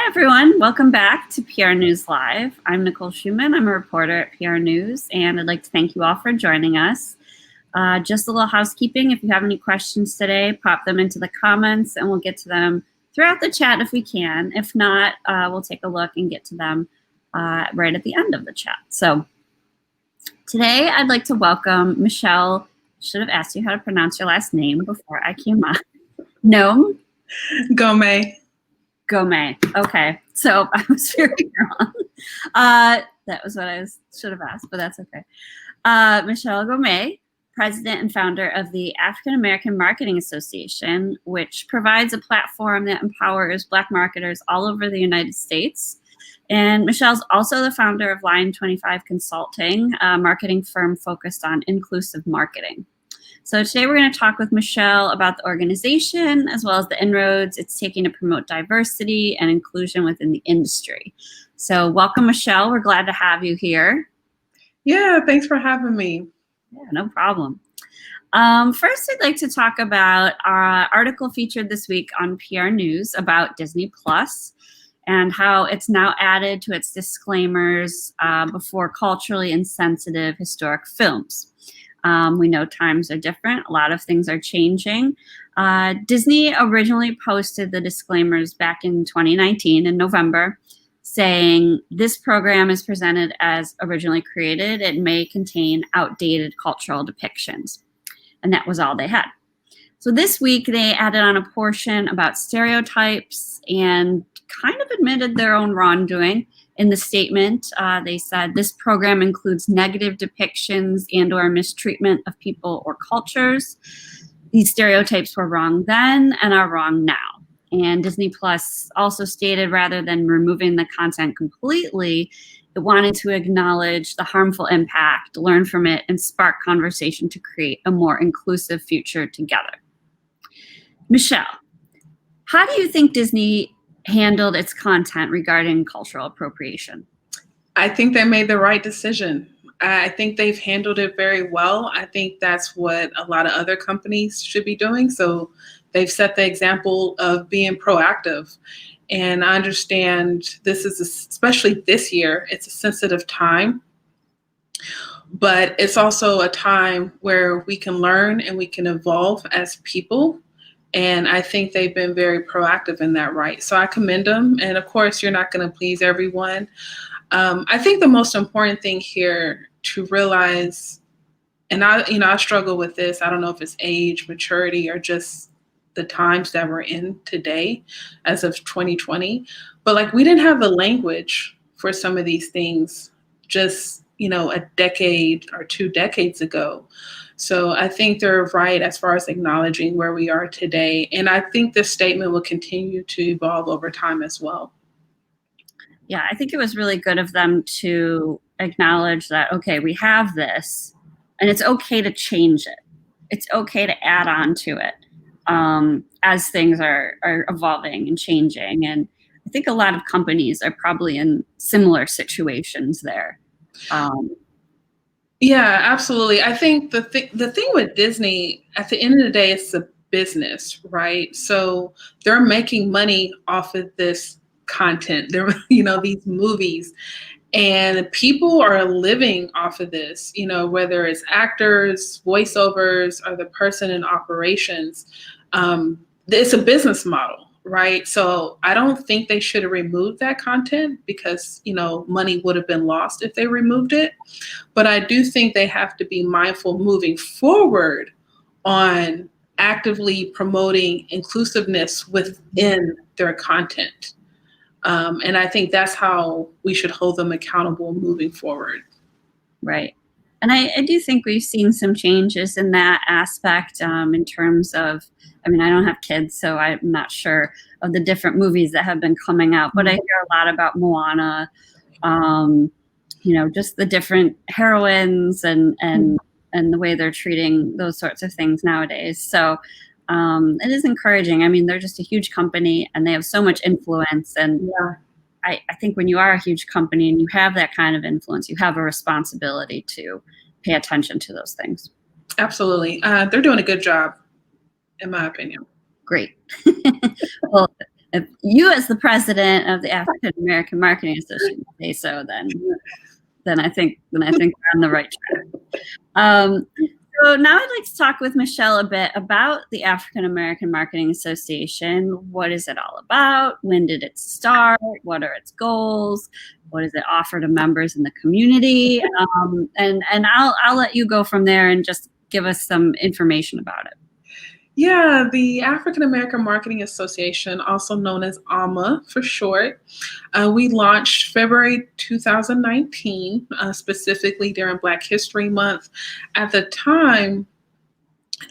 everyone. Welcome back to PR News Live. I'm Nicole Schumann. I'm a reporter at PR News, and I'd like to thank you all for joining us. Just a little housekeeping. If you have any questions today, pop them into the comments, and we'll get to them throughout the chat if we can. If not, we'll take a look and get to them right at the end of the chat. So today, I'd like to welcome Michelle. Should have asked you how to pronounce your last name before I came on. Ngome? Ngome. Okay, so I was very wrong. That was what I should have asked, but that's okay. Michelle Ngome, president and founder of the African American Marketing Association, which provides a platform that empowers Black marketers all over the United States. And Michelle's also the founder of Line 25 Consulting, a marketing firm focused on inclusive marketing. So today we're going to talk with Michelle about the organization as well as the inroads it's taking to promote diversity and inclusion within the industry. So welcome, Michelle. We're glad to have you here. Yeah, thanks for having me. Yeah, no problem. First, I'd like to talk about our article featured this week on PR News about Disney Plus and how it's now added to its disclaimers before culturally insensitive historic films. We know times are different. A lot of things are changing. Disney originally posted the disclaimers back in 2019 in November, saying this program is presented as originally created. It may contain outdated cultural depictions. And that was all they had. So this week they added on a portion about stereotypes and kind of admitted their own wrongdoing. In the statement, they said this program includes negative depictions and or mistreatment of people or cultures. These stereotypes were wrong then and are wrong now. And Disney Plus also stated rather than removing the content completely, it wanted to acknowledge the harmful impact, learn from it, and spark conversation to create a more inclusive future together. Michelle, how do you think Disney handled its content regarding cultural appropriation? I think they made the right decision. I think they've handled it very well. I think that's what a lot of other companies should be doing. So they've set the example of being proactive. And I understand this is, especially this year, it's a sensitive time. But it's also a time where we can learn and we can evolve as people. And I think they've been very proactive in that, right? So I commend them. And of course, you're not going to please everyone. I think the most important thing here to realize, and I struggle with this. I don't know if it's age, maturity, or just the times that we're in today as of 2020. But like, we didn't have the language for some of these things just, a decade or 2 decades ago. So I think they're right as far as acknowledging where we are today. And I think this statement will continue to evolve over time as well. Yeah, I think it was really good of them to acknowledge that, okay, we have this, and it's okay to change it. It's okay to add on to it as things are evolving and changing. And I think a lot of companies are probably in similar situations there. Yeah, absolutely. I think the thing with Disney, at the end of the day, it's a business, right? So they're making money off of this content. They're, these movies, and people are living off of this, whether it's actors, voiceovers, or the person in operations. It's a business model. Right. So I don't think they should have removed that content because, money would have been lost if they removed it. But I do think they have to be mindful moving forward on actively promoting inclusiveness within their content. And I think that's how we should hold them accountable moving forward. Right. And I do think we've seen some changes in that aspect in terms of, I don't have kids, so I'm not sure of the different movies that have been coming out, but I hear a lot about Moana, just the different heroines and the way they're treating those sorts of things nowadays. So it is encouraging. They're just a huge company and they have so much influence. And yeah. I think when you are a huge company and you have that kind of influence, you have a responsibility to pay attention to those things. Absolutely. They're doing a good job, in my opinion. Great. Well, if you, as the president of the African American Marketing Association, say so, then I think we're on the right track. So now I'd like to talk with Michelle a bit about the African American Marketing Association. What is it all about? When did it start? What are its goals? What does it offer to members in the community? And I'll let you go from there and just give us some information about it. Yeah, the African American Marketing Association, also known as AMA for short, we launched February 2019, specifically during Black History Month. At the time,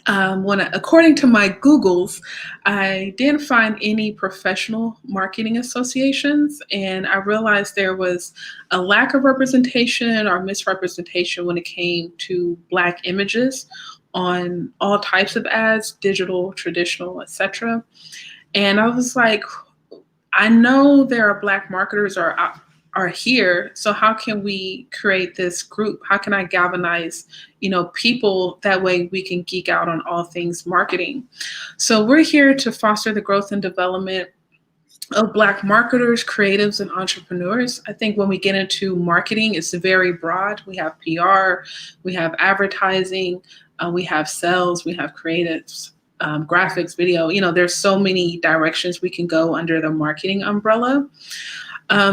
according to my Googles, I didn't find any professional marketing associations, and I realized there was a lack of representation or misrepresentation when it came to Black images on all types of ads, digital, traditional, etc. And I was like, I know there are Black marketers are here, so how can we create this group? How can I galvanize, people, that way we can geek out on all things marketing? So we're here to foster the growth and development of Black marketers, creatives, and entrepreneurs. I think when we get into marketing, it's very broad. We have PR, we have advertising, we have sales, we have creatives, graphics, video. There's so many directions we can go under the marketing umbrella.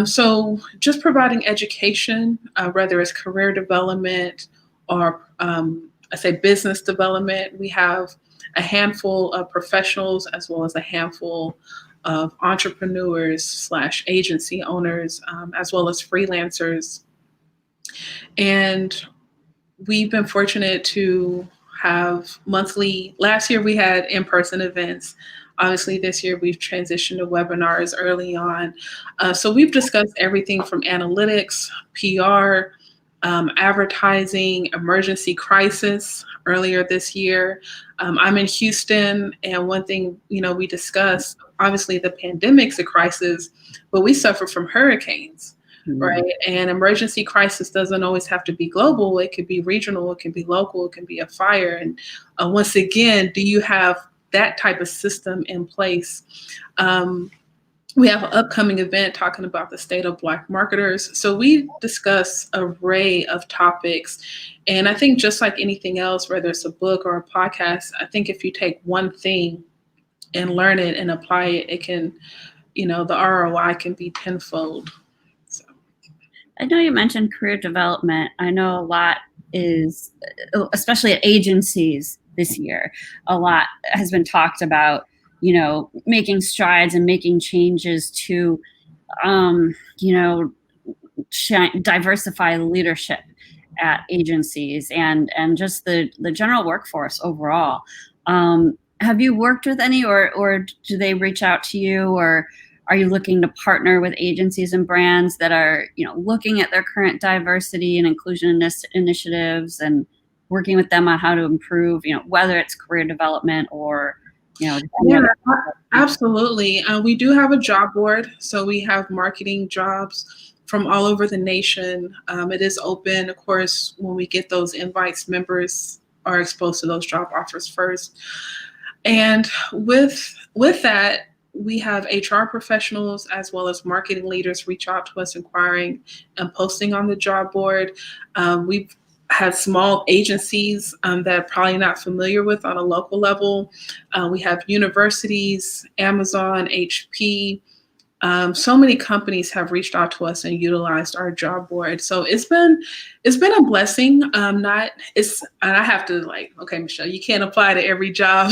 So just providing education, whether it's career development or I say business development. We have a handful of professionals as well as a handful of entrepreneurs / agency owners, as well as freelancers. And we've been fortunate to have last year we had in-person events. Obviously this year we've transitioned to webinars early on. So we've discussed everything from analytics, PR, advertising, emergency crisis earlier this year. I'm in Houston, and one thing, we discussed, obviously the pandemic's a crisis, but we suffer from hurricanes. Right. And emergency crisis doesn't always have to be global. It could be regional. It can be local. It can be a fire. And once again, do you have that type of system in place? We have an upcoming event talking about the state of Black marketers. So we discuss an array of topics. And I think just like anything else, whether it's a book or a podcast, I think if you take one thing and learn it and apply it, it can, the ROI can be tenfold. I know you mentioned career development. I know a lot is, especially at agencies this year, a lot has been talked about, making strides and making changes to, diversify leadership at agencies and just the general workforce overall. Have you worked with any, or do they reach out to you, or are you looking to partner with agencies and brands that are, looking at their current diversity and inclusion initiatives and working with them on how to improve, whether it's career development or, Yeah, absolutely. We do have a job board. So we have marketing jobs from all over the nation. It is open. Of course, when we get those invites, members are exposed to those job offers first. And with that, we have HR professionals as well as marketing leaders reach out to us inquiring and posting on the job board. We've had small agencies that are probably not familiar with on a local level. We have universities, Amazon, HP. So many companies have reached out to us and utilized our job board. So it's been a blessing. And I have to okay, Michelle, you can't apply to every job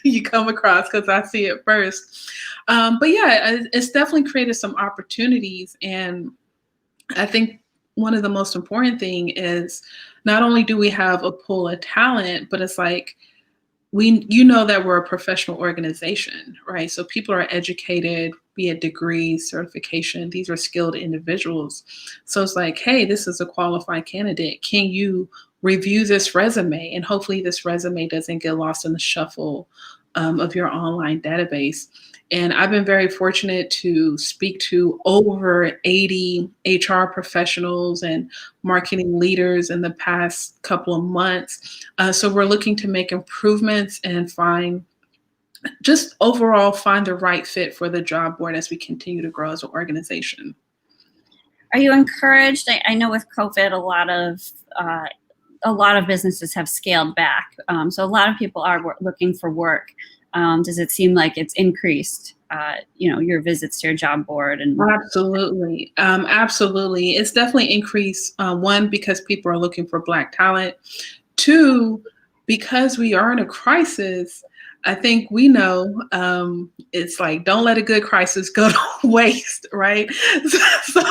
you come across because I see it first. But yeah, it's definitely created some opportunities. And I think one of the most important thing is not only do we have a pool of talent, but it's like, that we're a professional organization, right? So people are educated, be it degrees, certification, these are skilled individuals. So it's like, hey, this is a qualified candidate. Can you review this resume? And hopefully this resume doesn't get lost in the shuffle of your online database. And I've been very fortunate to speak to over 80 HR professionals and marketing leaders in the past couple of months. So we're looking to make improvements and find just overall find the right fit for the job board as we continue to grow as an organization. Are you encouraged? I know with COVID, a lot of businesses have scaled back, so a lot of people are looking for work. Does it seem like it's increased? Your visits to your job board and Absolutely. Absolutely. It's definitely increased. One, because people are looking for Black talent. Two, because we are in a crisis. I think we know it's like, don't let a good crisis go to waste, right? So,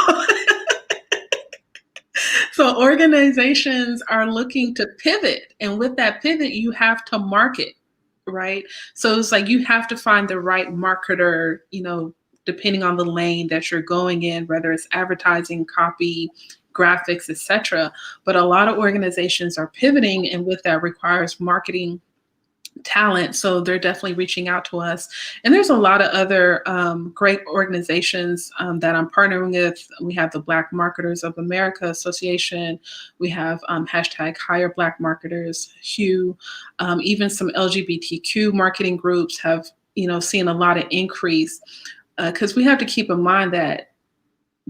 so organizations are looking to pivot. And with that pivot, you have to market, right? So it's like you have to find the right marketer, depending on the lane that you're going in, whether it's advertising, copy, graphics, etc. But a lot of organizations are pivoting, and with that requires marketing talent. So they're definitely reaching out to us. And there's a lot of other great organizations that I'm partnering with. We have the Black Marketers of America Association. We have hashtag Hire Black Marketers, HUE. Even some LGBTQ marketing groups have, seen a lot of increase, because we have to keep in mind that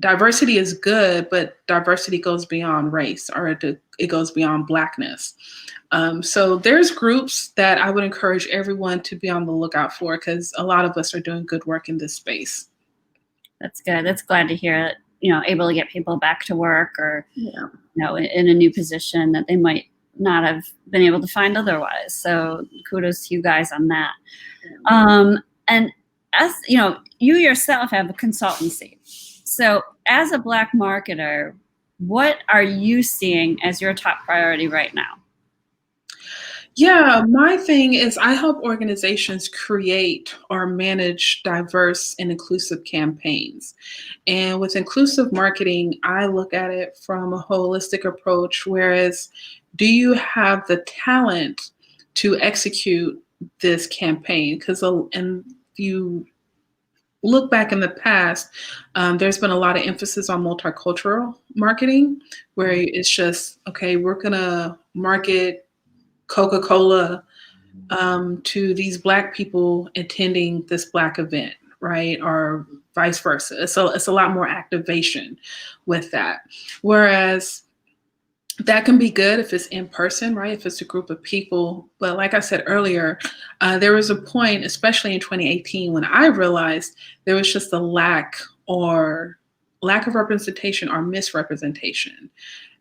diversity is good, but diversity goes beyond race, or it goes beyond Blackness. So there's groups that I would encourage everyone to be on the lookout for, because a lot of us are doing good work in this space. That's good. That's glad to hear that, able to get people back to work, or, in a new position that they might not have been able to find otherwise. So kudos to you guys on that. And as you yourself have a consultancy. So as a Black marketer, what are you seeing as your top priority right now? Yeah, my thing is I help organizations create or manage diverse and inclusive campaigns. And with inclusive marketing, I look at it from a holistic approach, whereas do you have the talent to execute this campaign? Because and you look back in the past, there's been a lot of emphasis on multicultural marketing, where it's just, okay, we're going to market Coca-Cola to these Black people attending this Black event, right? Or vice versa. So it's a lot more activation with that. Whereas that can be good if it's in person, right? If it's a group of people. But like I said earlier, there was a point, especially in 2018, when I realized there was just a lack of representation or misrepresentation.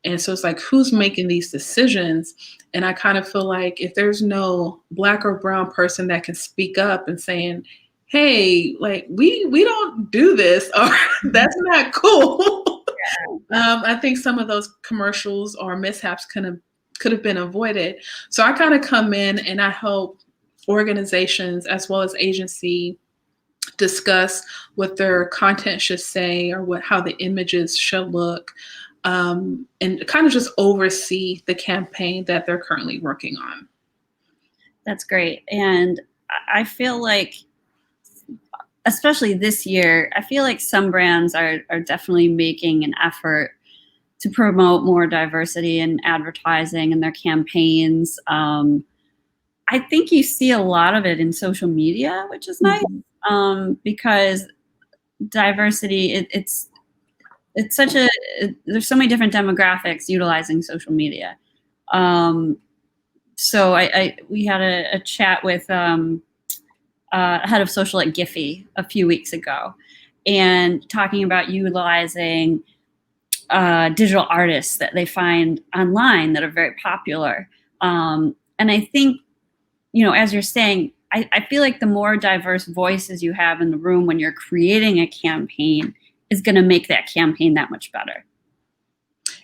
And so it's like, who's making these decisions? And I kind of feel like if there's no Black or brown person that can speak up and saying, hey, like we don't do this, or that's not cool. I think some of those commercials or mishaps could have been avoided. So I kind of come in and I help organizations as well as agency discuss what their content should say, or how the images should look, and kind of just oversee the campaign that they're currently working on. That's great. And I feel like, especially this year, I feel like some brands are definitely making an effort to promote more diversity in advertising and their campaigns. I think you see a lot of it in social media, which is nice, because diversity, it's such there's so many different demographics utilizing social media. So we had a chat with head of social at Giphy a few weeks ago, and talking about utilizing digital artists that they find online that are very popular. And I think, as you're saying, I feel like the more diverse voices you have in the room when you're creating a campaign is going to make that campaign that much better.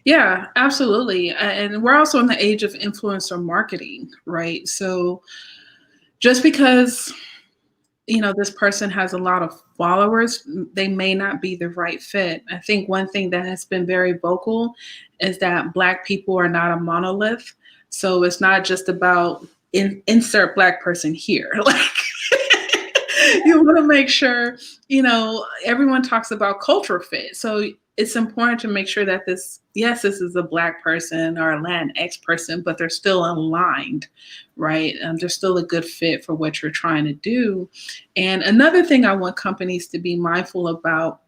Yeah, absolutely. And we're also in the age of influencer marketing, right? So just because this person has a lot of followers, they may not be the right fit. I think one thing that has been very vocal is that Black people are not a monolith. So it's not just about insert Black person here. Like, you want to make sure, everyone talks about culture fit. So it's important to make sure that yes, this is a Black person or a Latinx person, but they're still aligned, right? They're still a good fit for what you're trying to do. And another thing I want companies to be mindful about,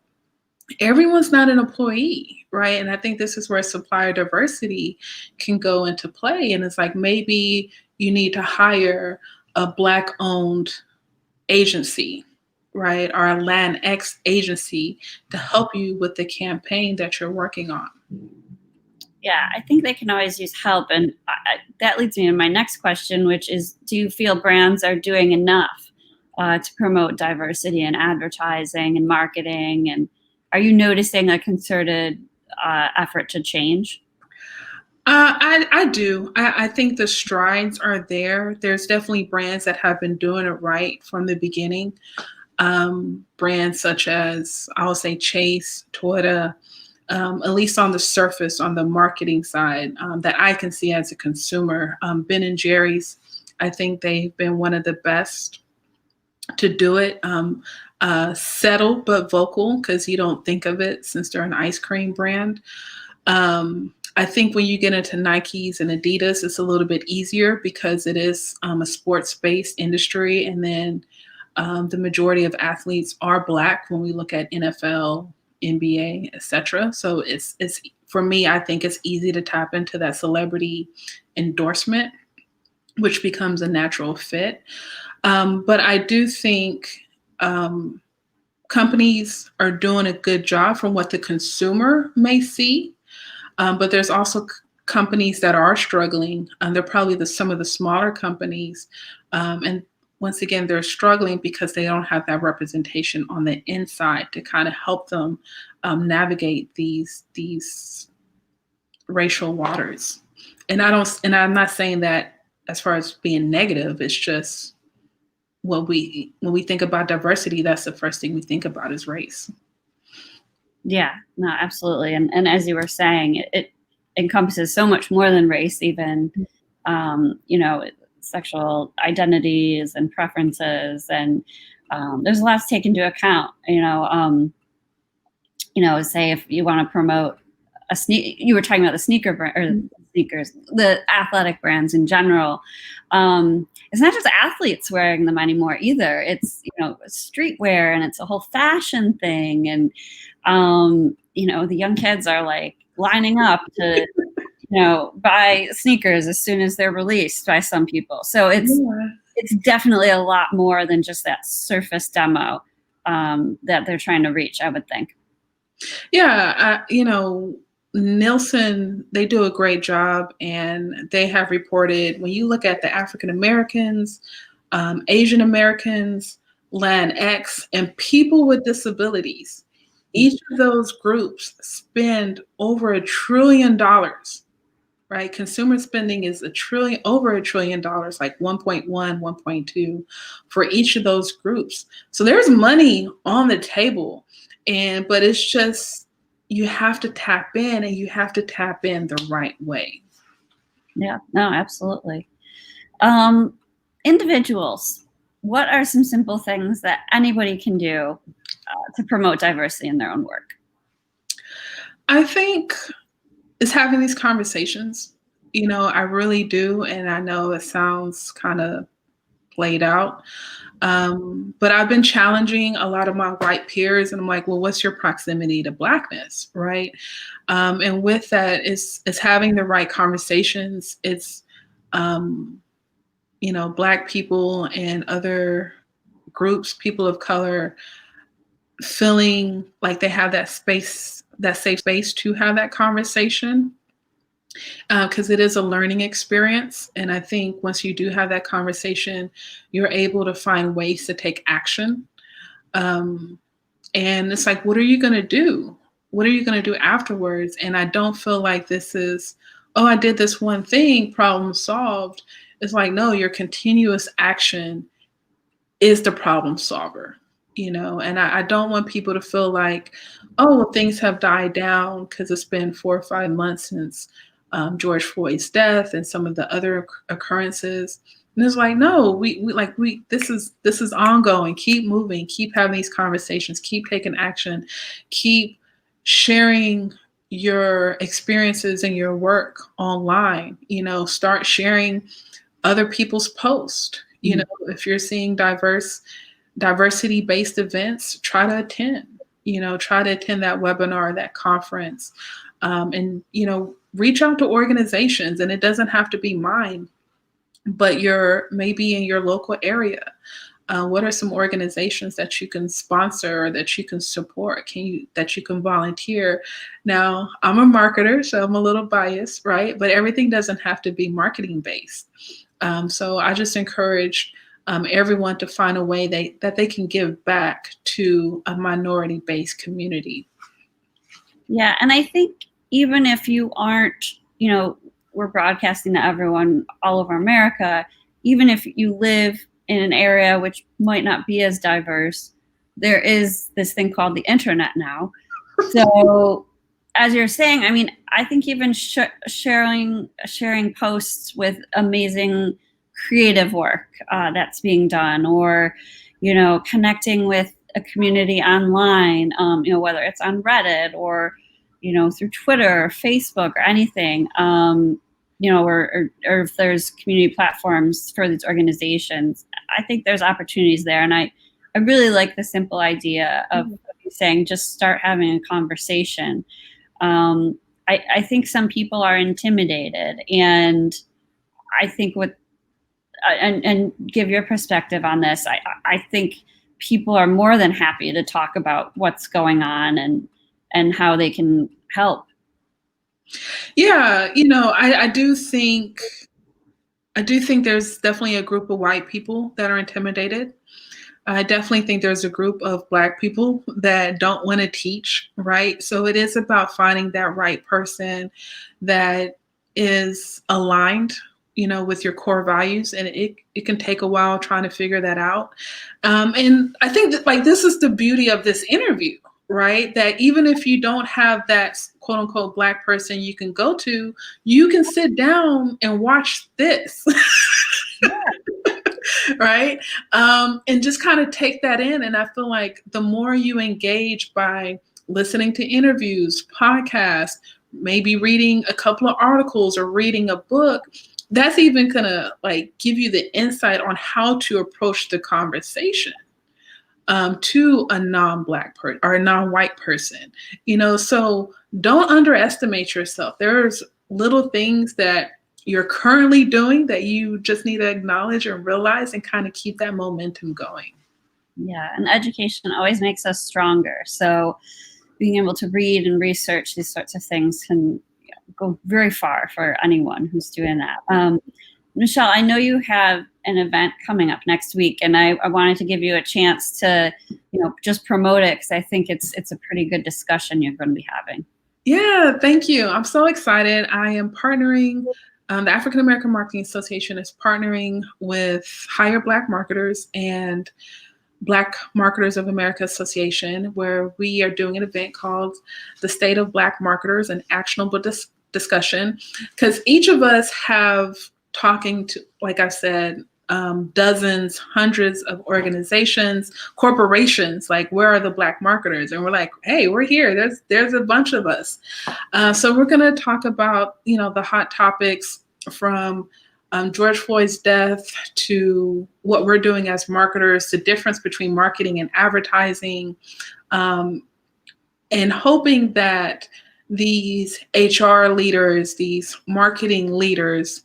everyone's not an employee, right? And I think this is where supplier diversity can go into play. And it's like, maybe you need to hire a Black owned agency, right? Or a Latinx agency to help you with the campaign that you're working on. Yeah, I think they can always use help. And that leads me to my next question, which is, do you feel brands are doing enough to promote diversity in advertising and marketing? And are you noticing a concerted effort to change? I do. I think the strides are there. There's definitely brands that have been doing it right from the beginning. Brands such as, I'll say, Chase, Toyota, at least on the surface, on the marketing side, that I can see as a consumer. Ben and Jerry's, I think they've been one of the best to do it. Subtle but vocal, because you don't think of it since they're an ice cream brand. I think when you get into Nikes and Adidas, it's a little bit easier because it is a sports-based industry. And then the majority of athletes are Black when we look at NFL, NBA, etc. So it's for me, I think it's easy to tap into that celebrity endorsement, which becomes a natural fit. But I do think companies are doing a good job from what the consumer may see. But there's also companies that are struggling. They're probably some of the smaller companies. And once again, they're struggling because they don't have that representation on the inside to kind of help them navigate these racial waters. And I'm not saying that as far as being negative. It's just when we think about diversity, that's the first thing we think about is race. Yeah, no, absolutely. And as you were saying, it encompasses so much more than race, even, sexual identities and preferences. And there's a lot to take into account, say if you want to promote you were talking about the sneaker brand or sneakers, the athletic brands in general. It's not just athletes wearing them anymore either. It's, streetwear, and it's a whole fashion thing. And, the young kids are like lining up to, buy sneakers as soon as they're released by some people. So it's definitely a lot more than just that surface demo that they're trying to reach, I would think. Yeah. Nielsen, they do a great job, and they have reported, when you look at the African Americans, Asian Americans, Latinx, and people with disabilities, each of those groups spend over $1 trillion, right? Consumer spending is over $1 trillion, like 1.1, 1.2 for each of those groups. So there's money on the table, but it's just, you have to tap in, and you have to tap in the right way. Yeah, no, absolutely. Individuals, what are some simple things that anybody can do to promote diversity in their own work? I think it's having these conversations. I really do. And I know it sounds kind of played out. But I've been challenging a lot of my white peers, and I'm like, well, what's your proximity to Blackness, right? And with that, it's having the right conversations. It's, Black people and other groups, people of color, feeling like they have that space, that safe space to have that conversation. Because it is a learning experience. And I think once you do have that conversation, you're able to find ways to take action. And it's like, what are you going to do? What are you going to do afterwards? And I don't feel like this is, oh, I did this one thing, problem solved. It's like, no, your continuous action is the problem solver. And I don't want people to feel like, oh, well, things have died down because it's been 4 or 5 months since George Floyd's death and some of the other occurrences. And it's like, no, this is ongoing. Keep moving, keep having these conversations, keep taking action, keep sharing your experiences and your work online. Start sharing other people's posts. If you're seeing diversity-based events, try to attend. Try to attend that webinar, that conference, and reach out to organizations. And it doesn't have to be mine, but maybe in your local area. What are some organizations that you can sponsor or that you can support? That you can volunteer? Now, I'm a marketer, so I'm a little biased, right? But everything doesn't have to be marketing based. So I just encourage everyone to find a way that they can give back to a minority-based community. Yeah, and I think even if you aren't, we're broadcasting to everyone all over America, even if you live in an area which might not be as diverse, there is this thing called the internet now. So as you're saying, I mean, I think even sharing posts with amazing creative work that's being done, or, connecting with a community online, whether it's on Reddit or, through Twitter or Facebook or anything, or if there's community platforms for these organizations, I think there's opportunities there. And I really like the simple idea of saying, just start having a conversation. I think some people are intimidated, and I think and give your perspective on this. I think people are more than happy to talk about what's going on and how they can help. Yeah, I do think there's definitely a group of white people that are intimidated. I definitely think there's a group of Black people that don't want to teach, right? So it is about finding that right person that is aligned, with your core values. And it can take a while trying to figure that out. And I think that this is the beauty of this interview, right? That even if you don't have that quote unquote Black person you can go to, you can sit down and watch this. Right? And just kind of take that in. And I feel like the more you engage by listening to interviews, podcasts, maybe reading a couple of articles or reading a book, that's even gonna give you the insight on how to approach the conversation to a non-Black person or a non-white person. So don't underestimate yourself. There's little things that you're currently doing that you just need to acknowledge and realize and kind of keep that momentum going. Yeah, and education always makes us stronger. So being able to read and research these sorts of things can go very far for anyone who's doing that. Michelle, I know you have an event coming up next week, and I wanted to give you a chance to, just promote it, because I think it's a pretty good discussion you're going to be having. Yeah, thank you. I'm so excited. I am partnering. The African American Marketing Association is partnering with Higher Black Marketers and Black Marketers of America Association, where we are doing an event called The State of Black Marketers, an actionable discussion, because each of us have talking to, like I said, dozens, hundreds of organizations, corporations, where are the Black marketers? And we're like, hey, we're here. There's a bunch of us. So we're going to talk about, the hot topics from George Floyd's death to what we're doing as marketers, the difference between marketing and advertising, and hoping that these HR leaders, these marketing leaders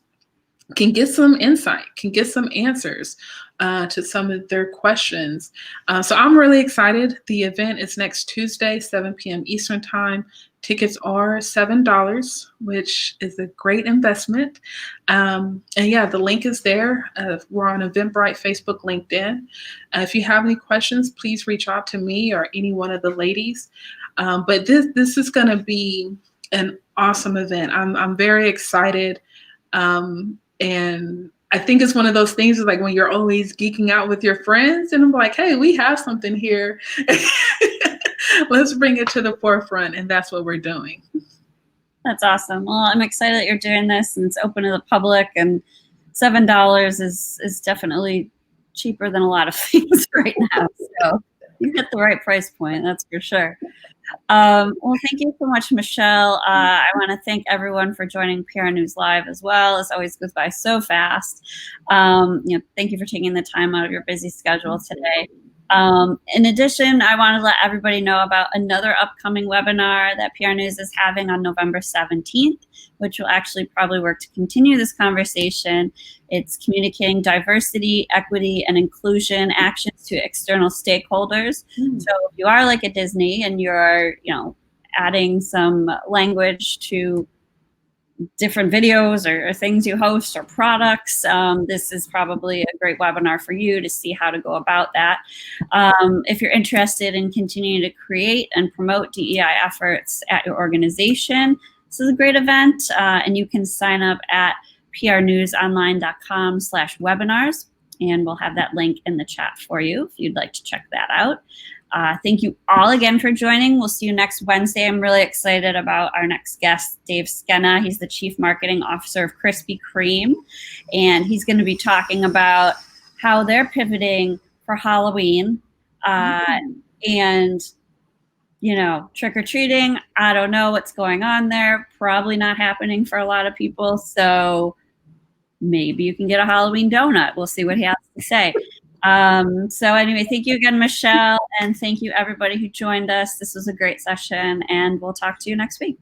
can get some insight, can get some answers to some of their questions. So I'm really excited. The event is next Tuesday, 7 p.m. Eastern Time. Tickets are $7, which is a great investment. And yeah, the link is there. We're on Eventbrite, Facebook, LinkedIn. If you have any questions, please reach out to me or any one of the ladies. But this is going to be an awesome event. I'm very excited. And I think it's one of those things like when you're always geeking out with your friends and I'm like, hey, we have something here. Let's bring it to the forefront. And that's what we're doing. That's awesome. Well, I'm excited that you're doing this and it's open to the public, and $7 is definitely cheaper than a lot of things right now. So you hit the right price point, that's for sure. Well, thank you so much, Michelle. I want to thank everyone for joining PR News Live as well. As always, goes by so fast. Thank you for taking the time out of your busy schedule today. In addition, I want to let everybody know about another upcoming webinar that PR News is having on November 17th, which will actually probably work to continue this conversation. It's communicating diversity, equity, and inclusion actions to external stakeholders. So if you are like a Disney and you're, adding some language to different videos or things you host or products, this is probably a great webinar for you to see how to go about that. If you're interested in continuing to create and promote DEI efforts at your organization, this is a great event, and you can sign up at prnewsonline.com/webinars, and we'll have that link in the chat for you if you'd like to check that out. Thank you all again for joining. We'll see you next Wednesday. I'm really excited about our next guest, Dave Skenna. He's the Chief Marketing Officer of Krispy Kreme, and he's going to be talking about how they're pivoting for Halloween and trick-or-treating. I don't know what's going on there. Probably not happening for a lot of people, so maybe you can get a Halloween donut. We'll see what he has to say. So anyway, thank you again, Michelle, and thank you everybody who joined us. This was a great session, and we'll talk to you next week.